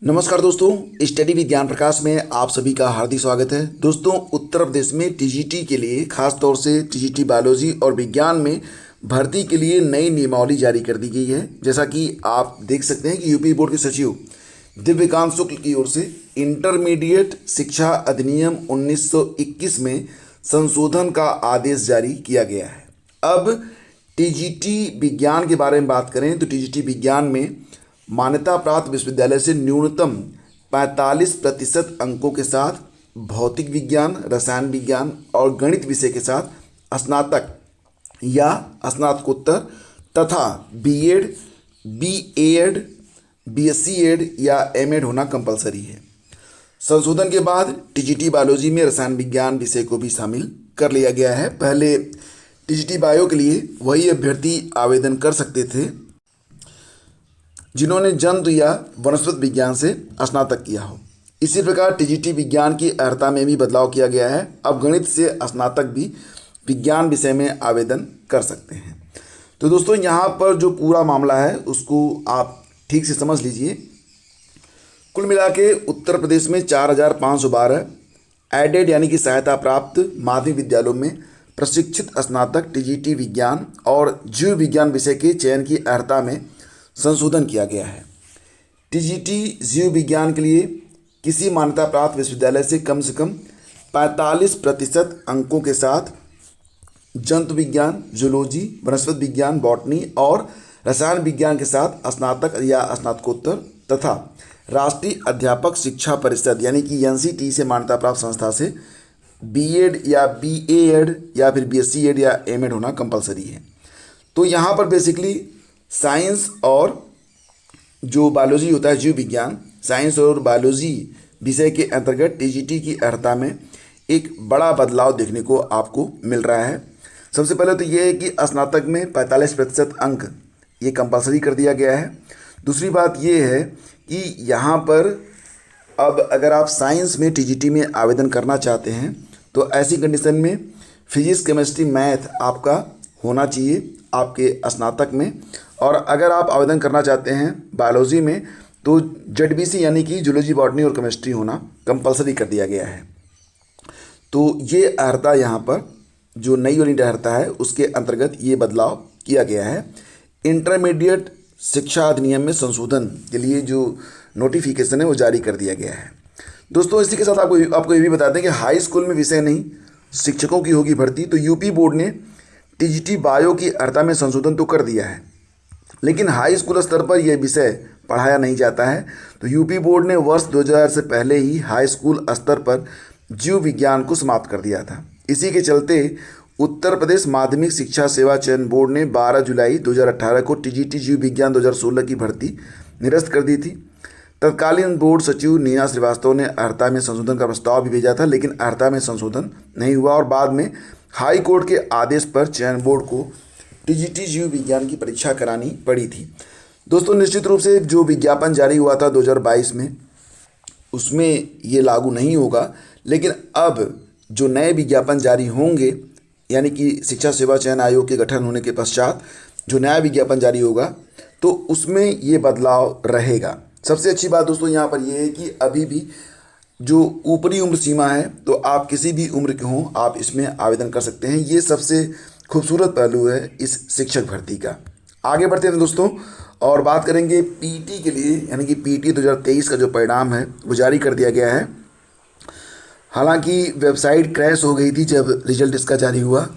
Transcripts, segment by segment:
नमस्कार दोस्तों, स्टडी विज्ञान प्रकाश में आप सभी का हार्दिक स्वागत है। दोस्तों, उत्तर प्रदेश में टीजीटी के लिए खास तौर से टीजीटी बायोलॉजी और विज्ञान में भर्ती के लिए नई नियमावली जारी कर दी गई है। जैसा कि आप देख सकते हैं कि यूपी बोर्ड के सचिव दिव्यकांत शुक्ल की ओर से इंटरमीडिएट शिक्षा अधिनियम 1921 में संशोधन का आदेश जारी किया गया है। अब टीजीटी विज्ञान के बारे में बात करें तो टीजीटी विज्ञान में मान्यता प्राप्त विश्वविद्यालय से न्यूनतम 45% अंकों के साथ भौतिक विज्ञान, रसायन विज्ञान और गणित विषय के साथ स्नातक या स्नातकोत्तर तथा बीएड, बीएड, बीएससी एड या एमएड होना कंपलसरी है। संशोधन के बाद टीजीटी बायोलॉजी में रसायन विज्ञान विषय को भी शामिल कर लिया गया है। पहले टीजीटी बायो के लिए वही अभ्यर्थी आवेदन कर सकते थे जिन्होंने जंतु या वनस्पति विज्ञान से स्नातक किया हो। इसी प्रकार टीजीटी विज्ञान की अर्हता में भी बदलाव किया गया है। अब गणित से स्नातक भी विज्ञान विषय में आवेदन कर सकते हैं। तो दोस्तों, यहाँ पर जो पूरा मामला है उसको आप ठीक से समझ लीजिए। कुल मिला के उत्तर प्रदेश में 4512 एडेड यानी कि सहायता प्राप्त माध्यमिक विद्यालयों में प्रशिक्षित स्नातक टीजीटी विज्ञान और जीव विज्ञान विषय के चयन की अर्हता में संशोधन किया गया है। टीजीटी जीव विज्ञान के लिए किसी मान्यता प्राप्त विश्वविद्यालय से कम 45% अंकों के साथ जंतु विज्ञान, जूलॉजी, वनस्पति विज्ञान, बॉटनी और रसायन विज्ञान के साथ स्नातक या स्नातकोत्तर तथा राष्ट्रीय अध्यापक शिक्षा परिषद यानी कि एनसीटी से मान्यता प्राप्त संस्था से बीएड या बीएड या फिर बीएससी एड या एमएड होना कंपलसरी है। तो यहाँ पर बेसिकली साइंस और जो बायोलॉजी होता है, जीव विज्ञान, साइंस और बायोलॉजी विषय के अंतर्गत टीजीटी की अर्हता में एक बड़ा बदलाव देखने को आपको मिल रहा है। सबसे पहले तो ये है कि स्नातक में 45% अंक ये कंपलसरी कर दिया गया है। दूसरी बात ये है कि यहाँ पर अब अगर आप साइंस में टीजीटी में आवेदन करना चाहते हैं तो ऐसी कंडीशन में फिजिक्स, केमिस्ट्री, मैथ आपका होना चाहिए आपके स्नातक में। और अगर आप आवेदन करना चाहते हैं बायोलॉजी में तो जेडबीसी यानी कि जूलॉजी, बॉटनी और केमिस्ट्री होना कंपलसरी कर दिया गया है। तो ये अर्हता यहाँ पर जो नई वाली अर्हता है उसके अंतर्गत ये बदलाव किया गया है। इंटरमीडिएट शिक्षा अधिनियम में संशोधन के लिए जो नोटिफिकेशन है वो जारी कर दिया गया है। दोस्तों, इसी के साथ आपको ये भी बता दें कि हाई स्कूल में विषय नहीं शिक्षकों की होगी भर्ती। तो यूपी बोर्ड ने टीजीटी बायो की अर्हता में संशोधन तो कर दिया है, लेकिन हाई स्कूल स्तर पर यह विषय पढ़ाया नहीं जाता है। तो यूपी बोर्ड ने वर्ष 2000 से पहले ही हाई स्कूल स्तर पर जीव विज्ञान को समाप्त कर दिया था। इसी के चलते उत्तर प्रदेश माध्यमिक शिक्षा सेवा चयन बोर्ड ने 12 जुलाई 2018 को टीजीटी जीव विज्ञान 2016 की भर्ती निरस्त कर दी थी। तत्कालीन बोर्ड सचिव नीना श्रीवास्तव ने अर्हता में संशोधन का प्रस्ताव भी भेजा था, लेकिन अर्हता में संशोधन नहीं हुआ और बाद में हाई कोर्ट के आदेश पर चयन बोर्ड को टीजीटी जीव विज्ञान की परीक्षा करानी पड़ी थी। दोस्तों, निश्चित रूप से जो विज्ञापन जारी हुआ था 2022 में उसमें ये लागू नहीं होगा, लेकिन अब जो नए विज्ञापन जारी होंगे यानी कि शिक्षा सेवा चयन आयोग के गठन होने के पश्चात जो नया विज्ञापन जारी होगा तो उसमें ये बदलाव रहेगा। सबसे अच्छी बात दोस्तों यहाँ पर यह है कि अभी भी जो ऊपरी उम्र सीमा है तो आप किसी भी उम्र के हों आप इसमें आवेदन कर सकते हैं। ये सबसे खूबसूरत पहलू है इस शिक्षक भर्ती का। आगे बढ़ते हैं दोस्तों और बात करेंगे पीटी के लिए, यानी कि पीटी 2023 का जो परिणाम है वो जारी कर दिया गया है। हालांकि वेबसाइट क्रैश हो गई थी जब रिजल्ट इसका जारी हुआ।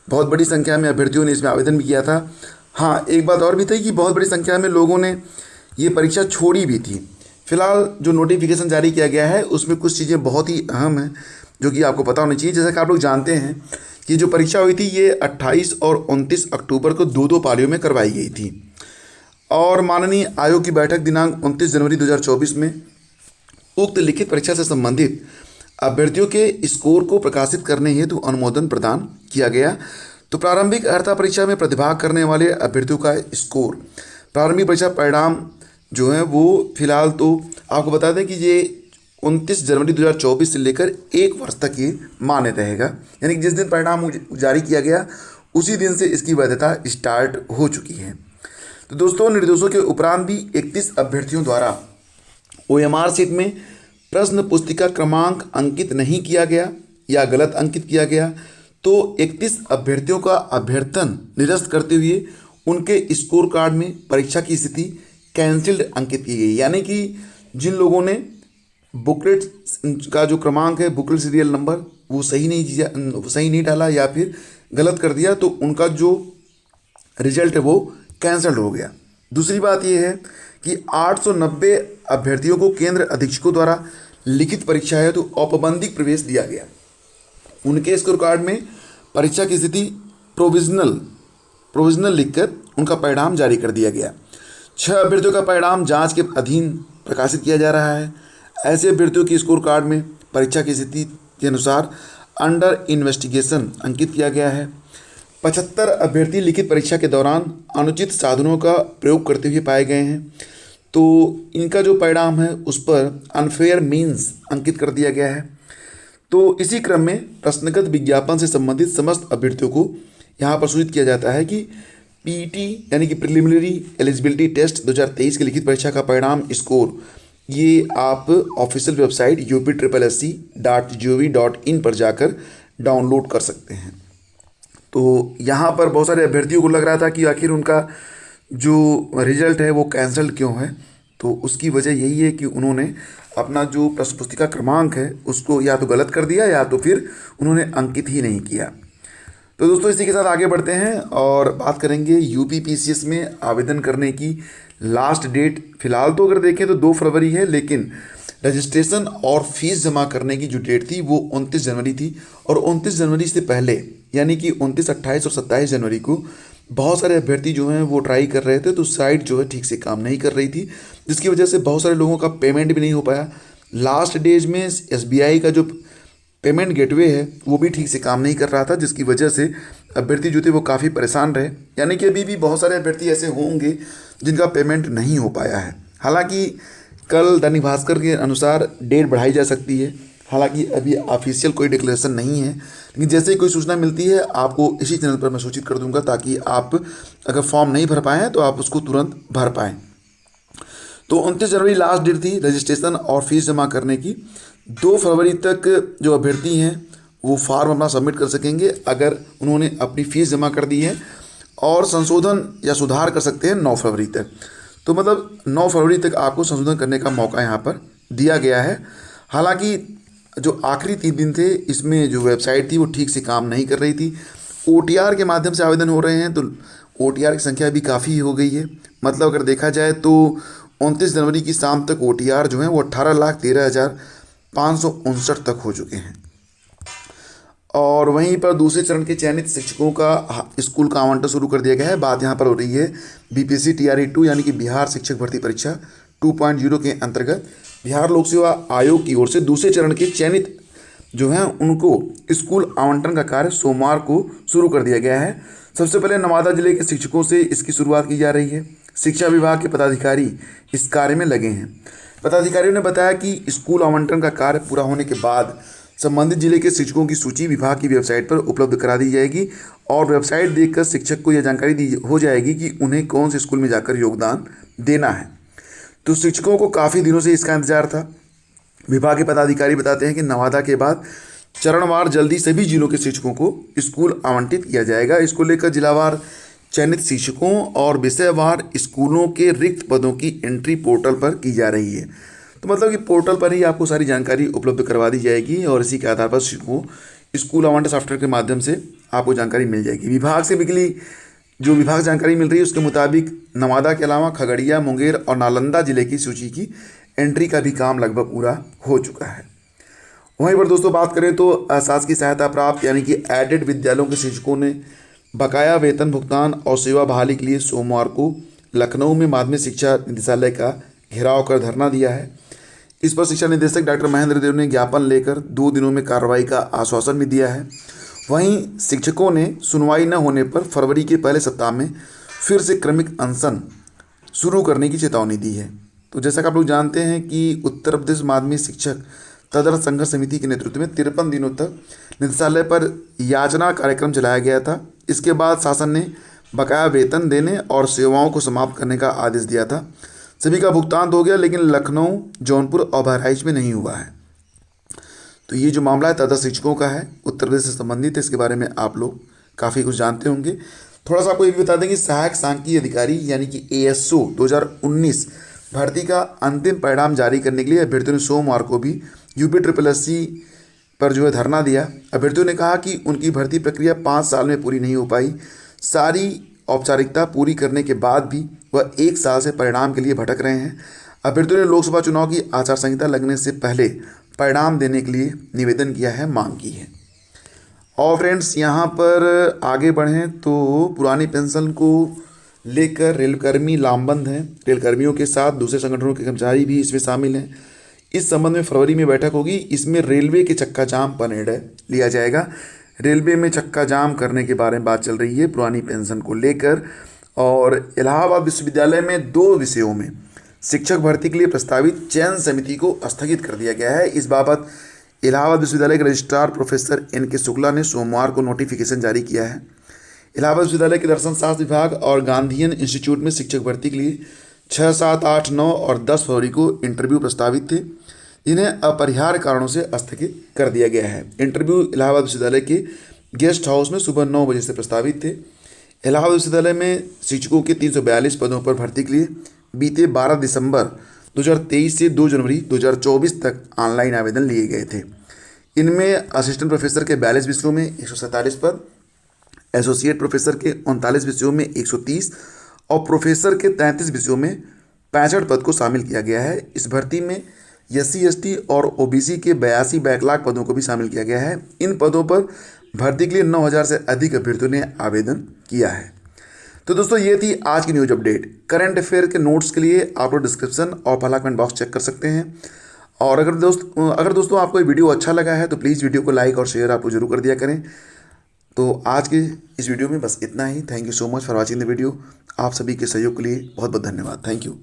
बहुत बड़ी संख्या में अभ्यर्थियों ने इसमें आवेदन भी किया था। हाँ, एक बात और भी थी कि बहुत बड़ी संख्या में लोगों ने ये परीक्षा छोड़ी भी थी। फिलहाल जो नोटिफिकेशन जारी किया गया है उसमें कुछ चीज़ें बहुत ही अहम हैं जो कि आपको पता होनी चाहिए। जैसा कि आप लोग जानते हैं कि जो परीक्षा हुई थी ये 28 और 29 अक्टूबर को दो पालियों में करवाई गई थी और माननीय आयोग की बैठक दिनांक 29 जनवरी 2024 में उक्त लिखित परीक्षा से संबंधित अभ्यर्थियों के स्कोर को प्रकाशित करने हेतु अनुमोदन प्रदान किया गया। तो प्रारंभिक अर्हता परीक्षा में प्रतिभाग करने वाले अभ्यर्थियों का स्कोर, प्रारंभिक परीक्षा परिणाम जो है वो फिलहाल तो आपको बता दें कि ये 29 जनवरी 2024 से लेकर 1 वर्ष तक ये मान्य रहेगा। यानी कि जिस दिन परिणाम जारी किया गया उसी दिन से इसकी वैधता स्टार्ट हो चुकी है। तो दोस्तों, निर्दोषों के उपरांत भी 31 अभ्यर्थियों द्वारा OMR शीट में प्रश्न पुस्तिका क्रमांक अंकित नहीं किया गया या गलत अंकित किया गया तो 31 अभ्यर्थियों का अभ्यर्थन निरस्त करते हुए उनके स्कोर कार्ड में परीक्षा की स्थिति कैंसिल्ड अंकित की गई। यानी कि जिन लोगों ने बुकलेट का जो क्रमांक है, बुकलेट सीरियल नंबर, वो सही नहीं डाला या फिर गलत कर दिया तो उनका जो रिजल्ट है वो कैंसल्ड हो गया। दूसरी बात ये है कि 890 अभ्यर्थियों को केंद्र अधीक्षकों द्वारा लिखित परीक्षा है तो औपबंधिक प्रवेश दिया गया। उनके स्कोर कार्ड में परीक्षा की स्थिति प्रोविजनल लिखकर उनका परिणाम जारी कर दिया गया। 6 अभ्यर्थियों का परिणाम जांच के अधीन प्रकाशित किया जा रहा है। ऐसे अभ्यर्थियों की स्कोर कार्ड में परीक्षा की स्थिति के अनुसार अंडर इन्वेस्टिगेशन अंकित किया गया है। 75 अभ्यर्थी लिखित परीक्षा के दौरान अनुचित साधनों का प्रयोग करते हुए पाए गए हैं तो इनका जो परिणाम है उस पर अनफेयर मीन्स अंकित कर दिया गया है। तो इसी क्रम में प्रश्नगत विज्ञापन से संबंधित समस्त अभ्यर्थियों को यहाँ पर सूचित किया जाता है कि पीटी यानी कि प्रिलिमिनरी एलिजिबिलिटी टेस्ट 2023 की लिखित परीक्षा का परिणाम स्कोर ये आप ऑफिशियल वेबसाइट upSSC.gov.in पर जाकर डाउनलोड कर सकते हैं। तो यहाँ पर बहुत सारे अभ्यर्थियों को लग रहा था कि आखिर उनका जो रिजल्ट है वो कैंसिल क्यों है, तो उसकी वजह यही है कि उन्होंने अपना जो प्रश्न पुस्तिका क्रमांक है उसको या तो गलत कर दिया या तो फिर उन्होंने अंकित ही नहीं किया। तो दोस्तों इसी के साथ आगे बढ़ते हैं और बात करेंगे UPPCS में आवेदन करने की लास्ट डेट। फिलहाल तो अगर देखें तो 2 फरवरी है, लेकिन रजिस्ट्रेशन और फीस जमा करने की जो डेट थी वो 29 जनवरी थी। और 29 जनवरी से पहले यानी कि 29, 28 और 27 जनवरी को बहुत सारे अभ्यर्थी जो हैं वो ट्राई कर रहे थे तो साइट जो है ठीक से काम नहीं कर रही थी, जिसकी वजह से बहुत सारे लोगों का पेमेंट भी नहीं हो पाया। लास्ट डेज में SBI का जो पेमेंट गेटवे है वो भी ठीक से काम नहीं कर रहा था, जिसकी वजह से अभ्यर्थी जो थे वो काफ़ी परेशान रहे। यानी कि अभी भी बहुत सारे अभ्यर्थी ऐसे होंगे जिनका पेमेंट नहीं हो पाया है। हालांकि कल दैनिक भास्कर के अनुसार डेट बढ़ाई जा सकती है। हालांकि अभी ऑफिशियल कोई डिक्लेरेशन नहीं है, लेकिन जैसे ही कोई सूचना मिलती है आपको इसी चैनल पर मैं सूचित कर दूंगा, ताकि आप अगर फॉर्म नहीं भर पाएँ तो आप उसको तुरंत भर पाएँ। तो 29 जनवरी लास्ट डेट थी रजिस्ट्रेशन और फीस जमा करने की। 2 फरवरी तक जो अभ्यर्थी हैं वो फॉर्म अपना सबमिट कर सकेंगे अगर उन्होंने अपनी फ़ीस जमा कर दी है, और संशोधन या सुधार कर सकते हैं 9 फरवरी तक। तो मतलब 9 फरवरी तक आपको संशोधन करने का मौका यहाँ पर दिया गया है। हालांकि जो आखिरी 3 दिन थे इसमें जो वेबसाइट थी वो ठीक से काम नहीं कर रही थी। OTR के माध्यम से आवेदन हो रहे हैं तो OTR की संख्या भी काफ़ी हो गई है। मतलब अगर देखा जाए तो 29 जनवरी की शाम तक OTR जो है वो 18,13,559 तक हो चुके हैं। और वहीं पर दूसरे चरण के चयनित शिक्षकों का स्कूल का आवंटन शुरू कर दिया गया है। बात यहाँ पर हो रही है BPSC TRE 2 यानी कि बिहार शिक्षक भर्ती परीक्षा 2.0 के अंतर्गत बिहार लोक सेवा आयोग की ओर से दूसरे चरण के चयनित जो हैं उनको स्कूल आवंटन का कार्य सोमवार को शुरू कर दिया गया है। सबसे पहले नवादा जिले के शिक्षकों से इसकी शुरुआत की जा रही है। शिक्षा विभाग के पदाधिकारी इस कार्य में लगे हैं। पदाधिकारियों ने बताया कि स्कूल आवंटन का कार्य पूरा होने के बाद संबंधित जिले के शिक्षकों की सूची विभाग की वेबसाइट पर उपलब्ध करा दी जाएगी और वेबसाइट देखकर शिक्षक को यह जानकारी दी हो जाएगी कि उन्हें कौन से स्कूल में जाकर योगदान देना है। तो शिक्षकों को काफ़ी दिनों से इसका इंतजार था। विभाग के पदाधिकारी बताते हैं कि नवादा के बाद चरणवार जल्दी सभी जिलों के शिक्षकों को स्कूल आवंटित किया जाएगा। इसको लेकर जिलावार चयनित शिक्षकों और विषयवार स्कूलों के रिक्त पदों की एंट्री पोर्टल पर की जा रही है। तो मतलब कि पोर्टल पर ही आपको सारी जानकारी उपलब्ध करवा दी जाएगी और इसी के आधार पर शिक्षकों स्कूल आवंटन सॉफ्टवेयर के माध्यम से आपको जानकारी मिल जाएगी। विभाग से विभाग जानकारी मिल रही है उसके मुताबिक नवादा के अलावा खगड़िया, मुंगेर और नालंदा जिले की सूची की एंट्री का भी काम लगभग पूरा हो चुका है। वहीं पर दोस्तों बात करें तो अशासकीय सहायता प्राप्त यानी कि एडेड विद्यालयों के शिक्षकों ने बकाया वेतन भुगतान और सेवा बहाली के लिए सोमवार को लखनऊ में माध्यमिक शिक्षा निदेशालय का घेराव कर धरना दिया है। इस पर शिक्षा निदेशक डॉक्टर महेंद्र देव ने ज्ञापन लेकर 2 दिनों में कार्रवाई का आश्वासन भी दिया है। वहीं शिक्षकों ने सुनवाई न होने पर फरवरी के पहले सप्ताह में फिर से क्रमिक अनशन शुरू करने की चेतावनी दी है। तो जैसा कि आप लोग जानते हैं कि उत्तर प्रदेश माध्यमिक शिक्षक तदर्थ संघर्ष समिति के नेतृत्व में 53 दिनों तक निदेशालय पर याचना कार्यक्रम चलाया गया था। इसके बाद शासन ने बकाया वेतन देने और सेवाओं को समाप्त करने का आदेश दिया था। सभी का भुगतान तो हो गया, लेकिन लखनऊ, जौनपुर और बहराइच में नहीं हुआ है। तो ये जो मामला है तदस्थ शिक्षकों का है, उत्तर प्रदेश से संबंधित है। इसके बारे में आप लोग काफ़ी कुछ जानते होंगे। थोड़ा सा आपको ये भी बता देंगे, सहायक सांख्यिकी अधिकारी यानी कि ASO 2019 भर्ती का अंतिम परिणाम जारी करने के लिए अभ्यर्थियों ने सोमवार को भी UPSSC पर जो है धरना दिया। अभ्यर्थियों ने कहा कि उनकी भर्ती प्रक्रिया 5 साल में पूरी नहीं हो पाई। सारी औपचारिकता पूरी करने के बाद भी वह 1 साल से परिणाम के लिए भटक रहे हैं। अभ्यर्थियों ने लोकसभा चुनाव की आचार संहिता लगने से पहले परिणाम देने के लिए निवेदन किया है, मांग की है। और फ्रेंड्स, यहाँ पर आगे बढ़ें तो पुरानी पेंशन को लेकर रेलकर्मी लामबंद हैं। रेलकर्मियों के साथ दूसरे संगठनों के कर्मचारी भी इसमें शामिल हैं। इस संबंध में फरवरी में बैठक होगी। इसमें रेलवे के चक्का जाम पर निर्णय लिया जाएगा। रेलवे में चक्का जाम करने के बारे में बात चल रही है पुरानी पेंशन को लेकर। और इलाहाबाद विश्वविद्यालय में 2 विषयों में शिक्षक भर्ती के लिए प्रस्तावित चयन समिति को स्थगित कर दिया गया है। इस बाबत इलाहाबाद विश्वविद्यालय के रजिस्ट्रार प्रोफेसर NK शुक्ला ने सोमवार को नोटिफिकेशन जारी किया है। इलाहाबाद विश्वविद्यालय के दर्शन शास्त्र विभाग और गांधीयन इंस्टीट्यूट में शिक्षक भर्ती के लिए 6, 7, 8, 9 और 10 फरवरी को इंटरव्यू प्रस्तावित थे, जिन्हें अपरिहार्य कारणों से स्थगित कर दिया गया है। इंटरव्यू इलाहाबाद विश्वविद्यालय के गेस्ट हाउस में सुबह 9 बजे से प्रस्तावित थे। इलाहाबाद विश्वविद्यालय में शिक्षकों के 342 पदों पर भर्ती के लिए बीते 12 दिसंबर 2023 से 2 जनवरी 2024 तक ऑनलाइन आवेदन लिए गए थे। इनमें असिस्टेंट प्रोफेसर के 42 विषयों में 147 पद, एसोसिएट प्रोफेसर के 39 विषयों में 130 और प्रोफेसर के 33 विषयों में 65 पद को शामिल किया गया है। इस भर्ती में SC, ST और OBC के 82 बैकलॉग पदों को भी शामिल किया गया है। इन पदों पर भर्ती के लिए 9000 से अधिक अभ्यर्थियों ने आवेदन किया है। तो दोस्तों, ये थी आज की न्यूज अपडेट। करंट अफेयर के नोट्स के लिए आप लोग डिस्क्रिप्शन और पहला कमेंट बॉक्स चेक कर सकते हैं। और अगर दोस्तों आपको ये वीडियो अच्छा लगा है तो प्लीज़ वीडियो को लाइक और शेयर आप जरूर कर दिया करें। तो आज के इस वीडियो में बस इतना ही। Thank you so much for watching the video. आप सभी के सहयोग के लिए बहुत बहुत धन्यवाद। Thank you.